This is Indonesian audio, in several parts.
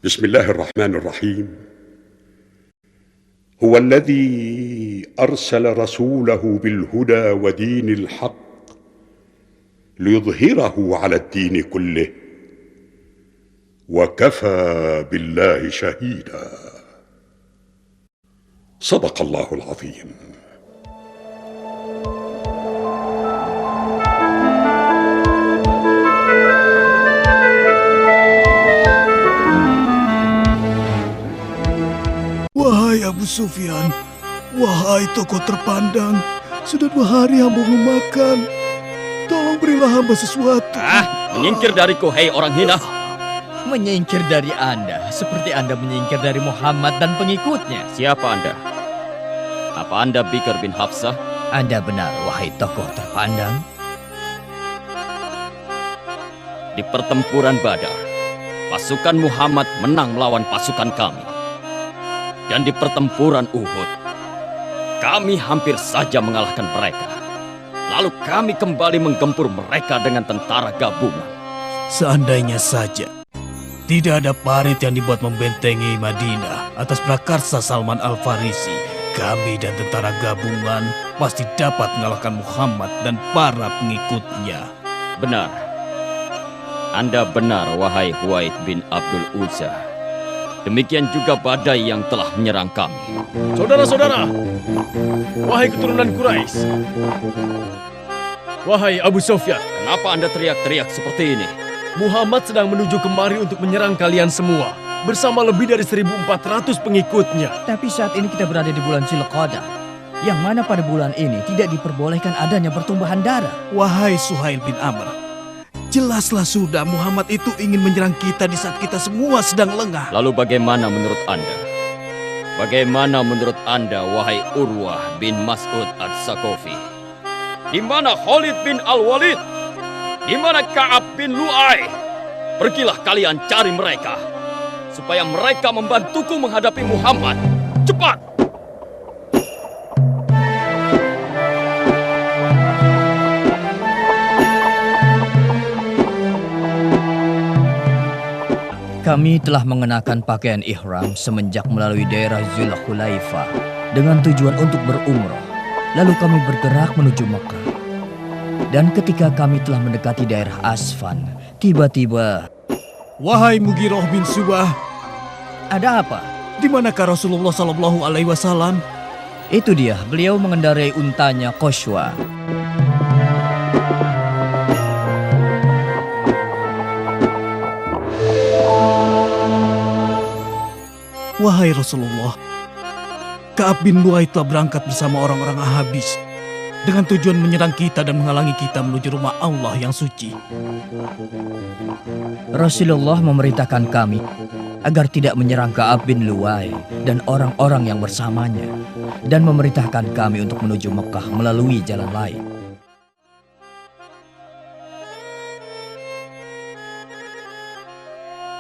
بسم الله الرحمن الرحيم. هو الذي أرسل رسوله بالهدى ودين الحق ليظهره على الدين كله وكفى بالله شهيدا. صدق الله العظيم. Wahai Abu Sufyan, wahai tokoh terpandang, sudah 2 hari hamba belum makan. Tolong berilah hamba sesuatu. Menyingkir dariku, hei orang hina. Menyingkir dari Anda, seperti Anda menyingkir dari Muhammad dan pengikutnya. Siapa Anda? Apa Anda Bikr bin Hafsah? Anda benar, wahai tokoh terpandang. Di pertempuran Badar, pasukan Muhammad menang melawan pasukan kami. Dan di pertempuran Uhud, kami hampir saja mengalahkan mereka. Lalu kami kembali menggempur mereka dengan tentara gabungan. Seandainya saja tidak ada parit yang dibuat membentengi Madinah atas prakarsa Salman Al-Farisi, kami dan tentara gabungan pasti dapat mengalahkan Muhammad dan para pengikutnya. Benar. Anda benar, wahai Huwaid bin Abdul Uzza. Demikian juga badai yang telah menyerang kami. Saudara-saudara, wahai keturunan Quraisy, wahai Abu Sufyan, kenapa Anda teriak-teriak seperti ini? Muhammad sedang menuju kemari untuk menyerang kalian semua bersama lebih dari 1.400 pengikutnya. Tapi saat ini kita berada di bulan Dzulqa'dah, yang mana pada bulan ini tidak diperbolehkan adanya pertumbuhan darah. Wahai Suhail bin Amr, jelaslah sudah Muhammad itu ingin menyerang kita di saat kita semua sedang lengah. Lalu bagaimana menurut Anda? Bagaimana menurut Anda, wahai Urwah bin Mas'ud Ats-Tsaqafi? Di mana Khalid bin Al-Walid? Di mana Ka'ab bin Lu'ay? Pergilah kalian cari mereka, supaya mereka membantuku menghadapi Muhammad. Cepat! Kami telah mengenakan pakaian ihram semenjak melalui daerah Dzulhulaifah dengan tujuan untuk berumrah. Lalu kami bergerak menuju Mekah. Dan ketika kami telah mendekati daerah Asfan, tiba-tiba... Wahai Mughirah bin Subah, ada apa? Di manakah Rasulullah Sallallahu Alaihi Wasallam? Itu dia, beliau mengendarai untanya Qashwa. Wahai Rasulullah, Ka'ab bin Lu'ay telah berangkat bersama orang-orang Ahabis dengan tujuan menyerang kita dan menghalangi kita menuju rumah Allah yang suci. Rasulullah memerintahkan kami agar tidak menyerang Ka'ab bin Lu'ay dan orang-orang yang bersamanya, dan memerintahkan kami untuk menuju Mekah melalui jalan lain.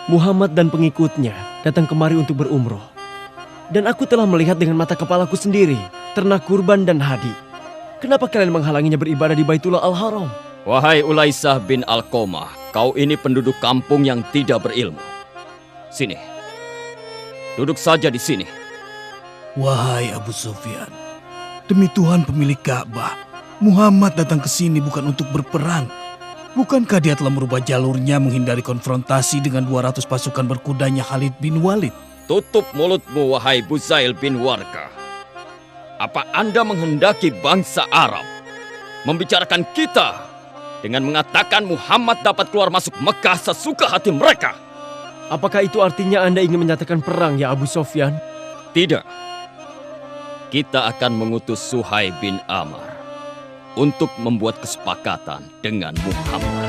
Muhammad dan pengikutnya datang kemari untuk berumroh. Dan aku telah melihat dengan mata kepalaku sendiri ternak kurban dan hadi. Kenapa kalian menghalanginya beribadah di Baitullah Al-Haram? Wahai Ulaisah bin Alqamah, kau ini penduduk kampung yang tidak berilmu. Sini, duduk saja di sini. Wahai Abu Sufyan, demi Tuhan pemilik Ka'bah, Muhammad datang ke sini bukan untuk berperang. Bukankah dia telah merubah jalurnya menghindari konfrontasi dengan 200 pasukan berkudanya Khalid bin Walid? Tutup mulutmu, wahai Buzail bin Warqa. Apa Anda menghendaki bangsa Arab membicarakan kita dengan mengatakan Muhammad dapat keluar masuk Mekah sesuka hati mereka? Apakah itu artinya Anda ingin menyatakan perang, ya Abu Sofyan? Tidak. Kita akan mengutus Suhaib bin Amr untuk membuat kesepakatan dengan Muhammad.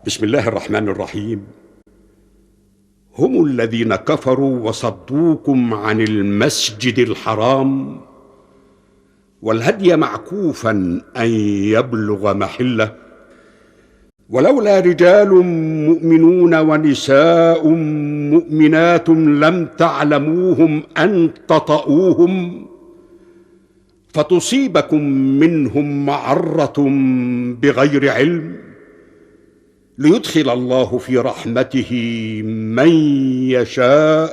Bismillahirrahmanirrahim. Humul ladzina kafaru wa saddukum 'anil masjidil haram wal hadya ma'kufan an yablugha mahillah ولولا رجال مؤمنون ونساء مؤمنات لم تعلموهم أن تطؤوهم فتصيبكم منهم معرة بغير علم ليدخل الله في رحمته من يشاء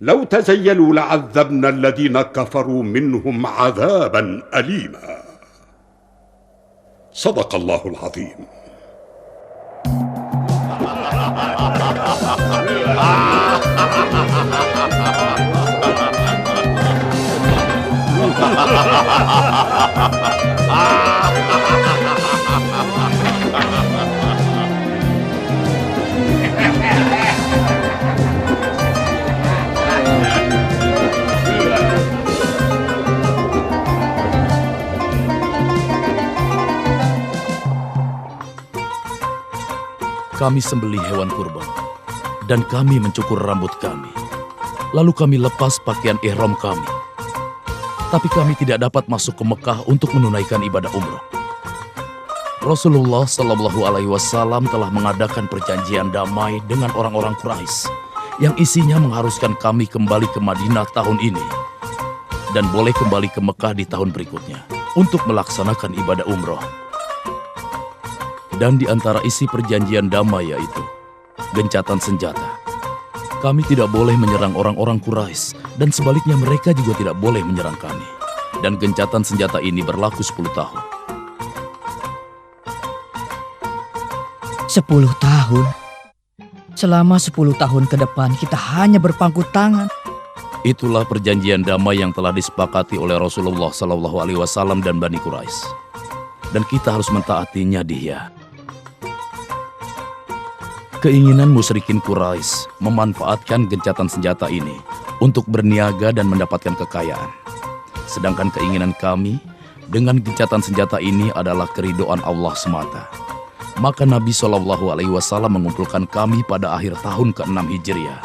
لو تزيلوا لعذبنا الذين كفروا منهم عذابا أليما صدق الله العظيم. Kami sembelih hewan kurban, dan kami mencukur rambut kami. Lalu kami lepas pakaian ihram kami. Tapi kami tidak dapat masuk ke Mekah untuk menunaikan ibadah umroh. Rasulullah Sallallahu Alaihi Wasallam telah mengadakan perjanjian damai dengan orang-orang Quraisy yang isinya mengharuskan kami kembali ke Madinah tahun ini dan boleh kembali ke Mekah di tahun berikutnya untuk melaksanakan ibadah umroh. Dan di antara isi perjanjian damai yaitu gencatan senjata. Kami tidak boleh menyerang orang-orang Quraisy dan sebaliknya mereka juga tidak boleh menyerang kami. Dan gencatan senjata ini berlaku 10 tahun. 10 tahun? Selama 10 tahun ke depan kita hanya berpangku tangan. Itulah perjanjian damai yang telah disepakati oleh Rasulullah Sallallahu Alaihi Wasallam dan Bani Quraisy. Dan kita harus mentaatinya dia. Keinginan musyrikin Quraisy memanfaatkan gencatan senjata ini untuk berniaga dan mendapatkan kekayaan. Sedangkan keinginan kami dengan gencatan senjata ini adalah keridhaan Allah semata. Maka Nabi Shallallahu Alaihi Wasallam mengumpulkan kami pada akhir tahun ke-6 Hijriah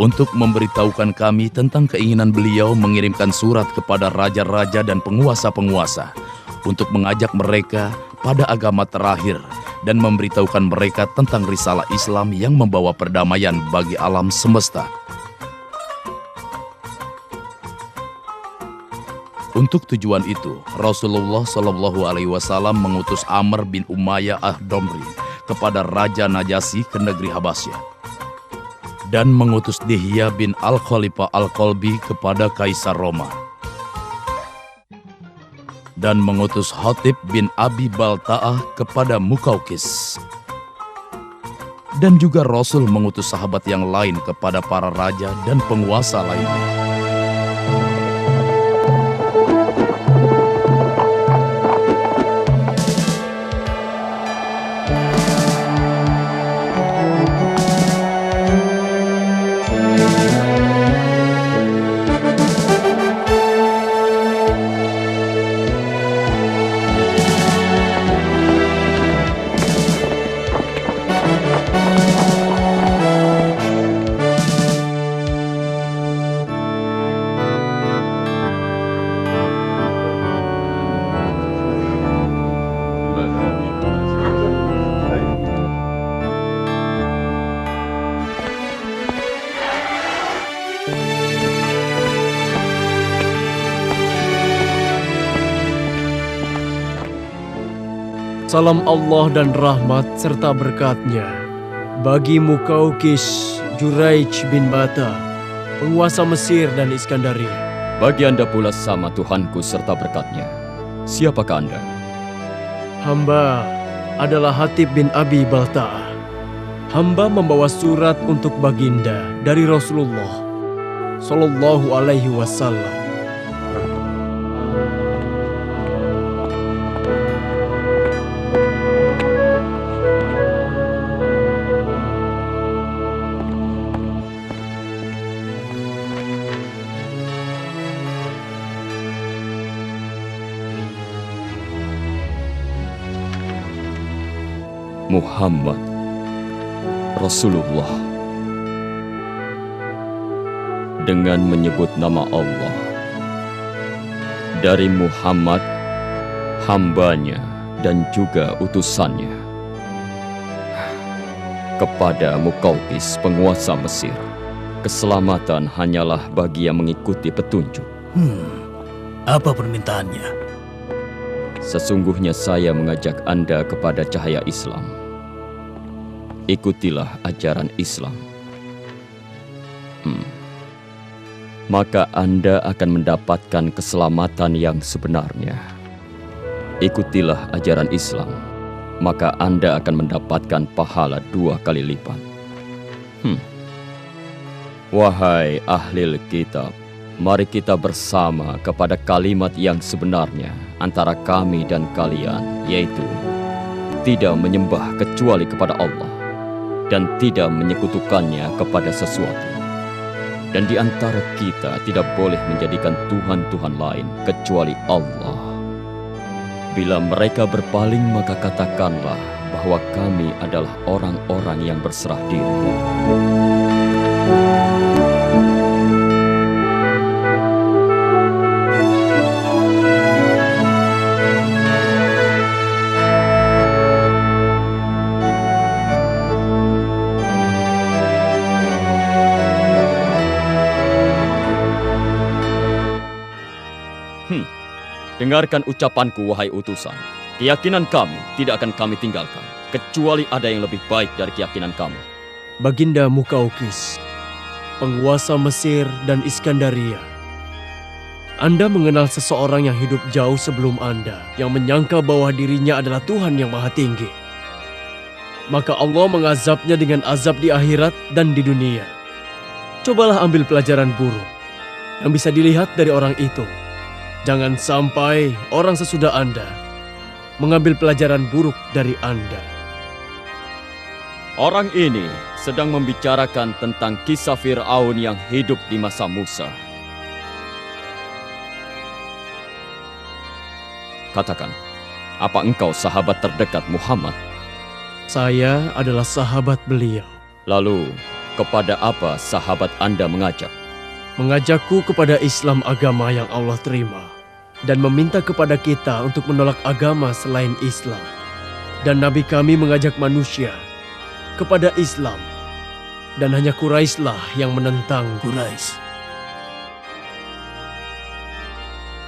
untuk memberitahukan kami tentang keinginan beliau mengirimkan surat kepada raja-raja dan penguasa-penguasa untuk mengajak mereka pada agama terakhir dan memberitahukan mereka tentang risalah Islam yang membawa perdamaian bagi alam semesta. Untuk tujuan itu, Rasulullah Shallallahu Alaihi Wasallam mengutus Amr bin Umayyah ad-Damri kepada Raja Najasyi ke negeri Habasyah, dan mengutus Dihya bin Al-Khalifah Al-Qalbi kepada Kaisar Roma, dan mengutus Hatib bin Abi Balta'ah kepada Mukaukis, Dan juga Rasul mengutus sahabat yang lain kepada para raja dan penguasa lainnya. Salam Allah dan rahmat serta berkatnya bagi Mukaukis Juraij bin Bata, penguasa Mesir dan Iskandaria. Bagi Anda pula sama Tuhanku serta berkatnya. Siapakah Anda? Hamba adalah Hatib bin Abi Balta'ah. Hamba membawa surat untuk baginda dari Rasulullah Sallallahu Alaihi Wasallam. Muhammad Rasulullah, dengan menyebut nama Allah, dari Muhammad, hambanya dan juga utusannya, kepada Mukaukis, penguasa Mesir, keselamatan hanyalah bagi yang mengikuti petunjuk. Apa permintaannya? Sesungguhnya saya mengajak Anda kepada cahaya Islam. Ikutilah ajaran Islam. Maka Anda akan mendapatkan keselamatan yang sebenarnya. Ikutilah ajaran Islam, maka Anda akan mendapatkan pahala 2 kali lipat. Wahai ahli kitab, mari kita bersama kepada kalimat yang sebenarnya antara kami dan kalian, yaitu tidak menyembah kecuali kepada Allah dan tidak menyekutukannya kepada sesuatu. Dan di antara kita tidak boleh menjadikan Tuhan-Tuhan lain kecuali Allah. Bila mereka berpaling, maka katakanlah bahwa kami adalah orang-orang yang berserah diri. Dengarkan ucapanku, wahai utusan. Keyakinan kami tidak akan kami tinggalkan, kecuali ada yang lebih baik dari keyakinan kami. Baginda Mukaukis, penguasa Mesir dan Iskandaria, Anda mengenal seseorang yang hidup jauh sebelum Anda, yang menyangka bahwa dirinya adalah Tuhan yang Maha Tinggi. Maka Allah mengazabnya dengan azab di akhirat dan di dunia. Cobalah ambil pelajaran buruk yang bisa dilihat dari orang itu. Jangan sampai orang sesudah Anda mengambil pelajaran buruk dari Anda. Orang ini sedang membicarakan tentang kisah Fir'aun yang hidup di masa Musa. Katakan, apa engkau sahabat terdekat Muhammad? Saya adalah sahabat beliau. Lalu, kepada apa sahabat Anda mengajak? Mengajakku kepada Islam, agama yang Allah terima, dan meminta kepada kita untuk menolak agama selain Islam. Dan Nabi kami mengajak manusia kepada Islam, dan hanya Quraisy-lah yang menentang.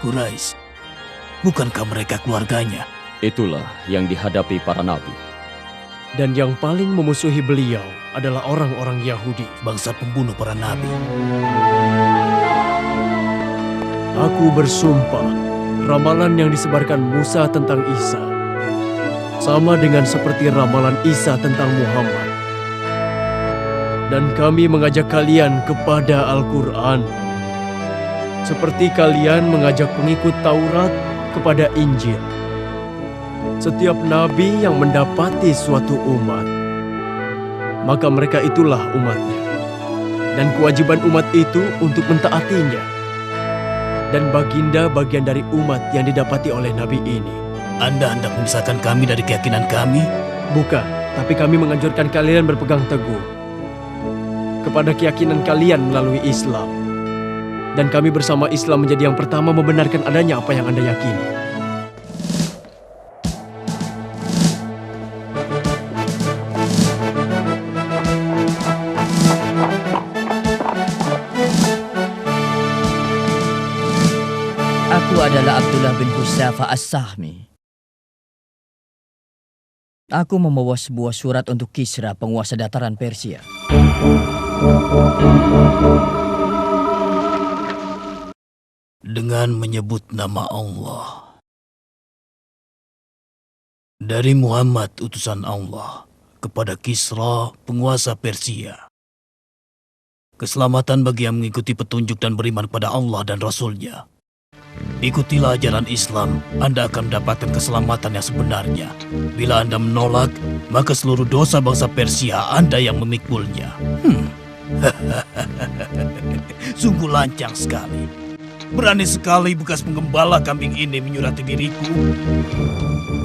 Quraisy, bukankah mereka keluarganya? Itulah yang dihadapi para nabi. Dan yang paling memusuhi beliau adalah orang-orang Yahudi, Bangsa pembunuh para nabi. Aku bersumpah, ramalan yang disebarkan Musa tentang Isa sama dengan seperti ramalan Isa tentang Muhammad. Dan kami mengajak kalian kepada Al-Quran. Seperti kalian mengajak pengikut Taurat kepada Injil. Setiap nabi yang mendapati suatu umat, maka mereka itulah umatnya. Dan kewajiban umat itu untuk mentaatinya. Dan baginda bagian dari umat yang didapati oleh nabi ini. Anda hendak memisahkan kami dari keyakinan kami? Bukan, tapi kami menganjurkan kalian berpegang teguh kepada keyakinan kalian melalui Islam. Dan kami bersama Islam menjadi yang pertama membenarkan adanya apa yang Anda yakini. Aku adalah Abdullah bin Husafa As-Sahmi. Aku membawa sebuah surat untuk Kisra, penguasa dataran Persia. Dengan menyebut nama Allah. Dari Muhammad utusan Allah kepada Kisra, penguasa Persia. Keselamatan bagi yang mengikuti petunjuk dan beriman pada Allah dan Rasul-Nya. Ikutilah ajaran Islam, Anda akan mendapatkan keselamatan yang sebenarnya. Bila Anda menolak, maka seluruh dosa bangsa Persia Anda yang memikulnya. Sungguh lancang sekali. Berani sekali bekas penggembala kambing ini menyurati diriku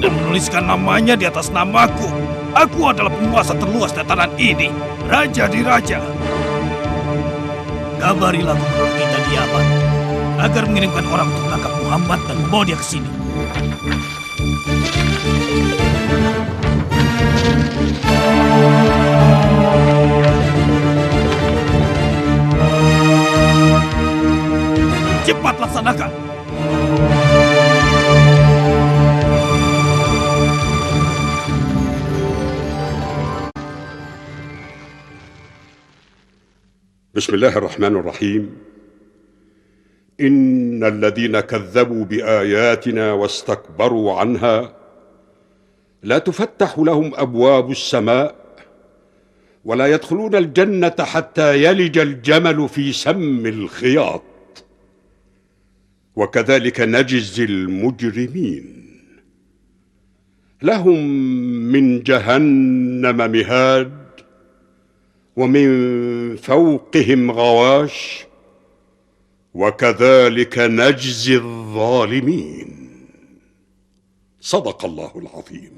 dan menuliskan namanya di atas namaku. Aku adalah penguasa terluas dataran ini, raja di raja. Kabarilah gubernur kita di Yaman agar mengirimkan orang untuk menangkap Muhammad dan membawa dia ke sini. Cepat laksanakan. Bismillahirrahmanirrahim. إن الذين كذبوا بآياتنا واستكبروا عنها لا تفتح لهم أبواب السماء ولا يدخلون الجنة حتى يلج الجمل في سم الخياط وكذلك نجزي المجرمين لهم من جهنم مهاد ومن فوقهم غواش وكذلك نجزي الظالمين. صدق الله العظيم.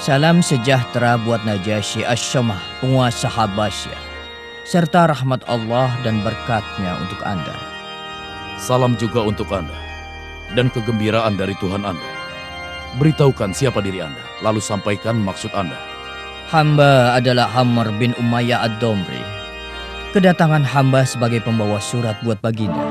Salam sejahtera buat Najasyi Asy-Syamah, penguasa Habasyah, serta rahmat Allah dan berkat-Nya untuk Anda. Salam juga untuk Anda, dan kegembiraan dari Tuhan Anda. Beritahukan siapa diri Anda, lalu sampaikan maksud Anda. Hamba adalah Amr bin Umayyah Ad-Domri. Kedatangan hamba sebagai pembawa surat buat baginda.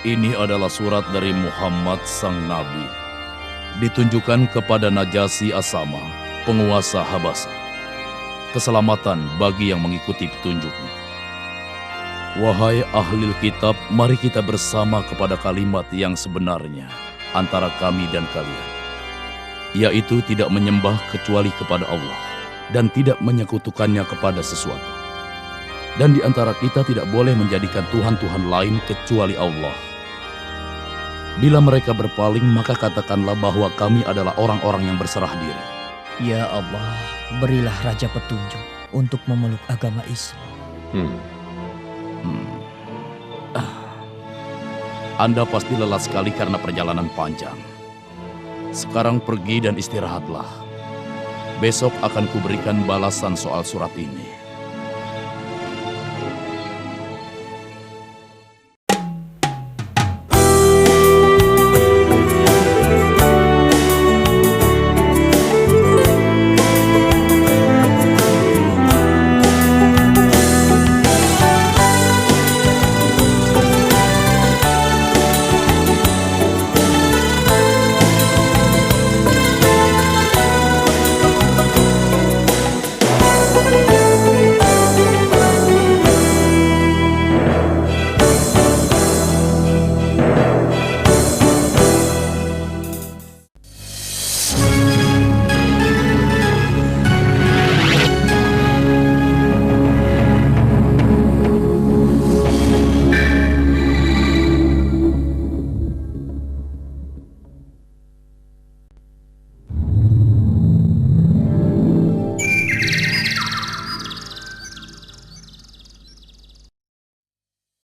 Ini adalah surat dari Muhammad sang Nabi. Ditunjukkan kepada Najasyi As-Samah, penguasa Habasa. Keselamatan bagi yang mengikuti petunjuknya. Wahai ahli kitab, mari kita bersama kepada kalimat yang sebenarnya antara kami dan kalian. Yaitu tidak menyembah kecuali kepada Allah dan tidak menyekutukannya kepada sesuatu. Dan di antara kita tidak boleh menjadikan Tuhan-Tuhan lain kecuali Allah. Bila mereka berpaling, maka katakanlah bahwa kami adalah orang-orang yang berserah diri. Ya Allah, berilah Raja petunjuk untuk memeluk agama Islam. Anda pasti lelah sekali karena perjalanan panjang. Sekarang pergi dan istirahatlah. Besok akan kuberikan balasan soal surat ini.